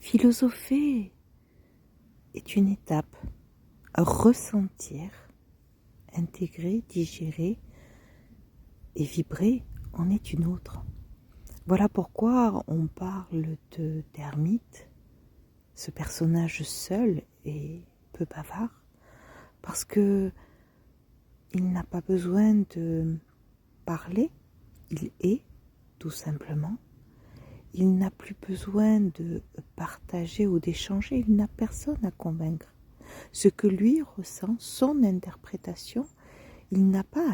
Philosopher est une étape. Ressentir, intégrer, digérer et vibrer en est une autre. Voilà pourquoi on parle d'ermite, ce personnage seul et peu bavard, parce que il n'a pas besoin de parler, il est tout simplement. Il n'a plus besoin de partager ou d'échanger, il n'a personne à convaincre. Ce que lui ressent, son interprétation, il n'a pas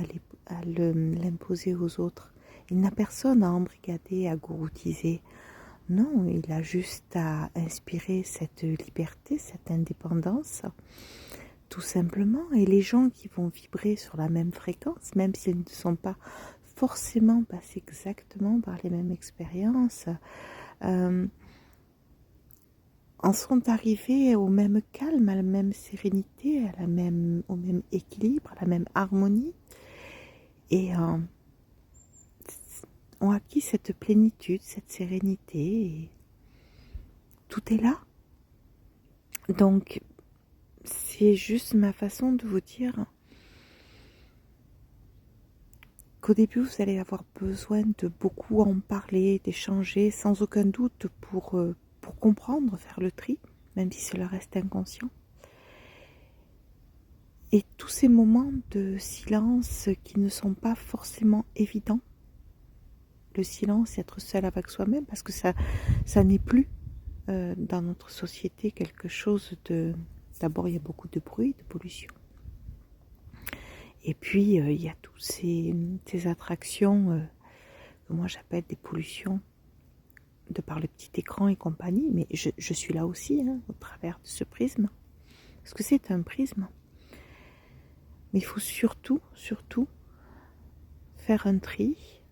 à l'imposer aux autres. Il n'a personne à embrigader, à gouroutiser. Non, il a juste à inspirer cette liberté, cette indépendance, tout simplement. Et les gens qui vont vibrer sur la même fréquence, même s'ils ne sont pas forcément passés exactement par les mêmes expériences, en sont arrivés au même calme, à la même sérénité, au même équilibre, à la même harmonie, et ont acquis cette plénitude, cette sérénité, et tout est là. Donc, c'est juste ma façon de vous dire qu'au début, vous allez avoir besoin de beaucoup en parler, d'échanger, sans aucun doute pour comprendre, faire le tri, même si cela reste inconscient. Et tous ces moments de silence qui ne sont pas forcément évidents, le silence, être seul avec soi-même, parce que ça n'est plus dans notre société quelque chose de... D'abord, il y a beaucoup de bruit, de pollution. Et puis, il y a toutes ces attractions que moi j'appelle des pollutions, de par le petit écran et compagnie, mais je suis là aussi, hein, au travers de ce prisme, parce que c'est un prisme. Mais il faut surtout faire un tri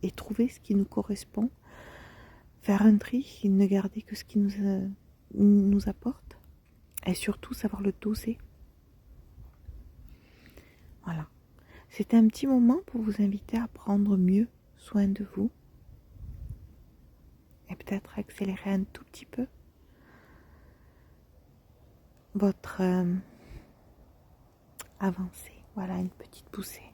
et trouver ce qui nous correspond, faire un tri et ne garder que ce qui nous apporte, et surtout savoir le doser. Voilà. C'était un petit moment pour vous inviter à prendre mieux soin de vous et peut-être accélérer un tout petit peu votre avancée. Voilà, une petite poussée.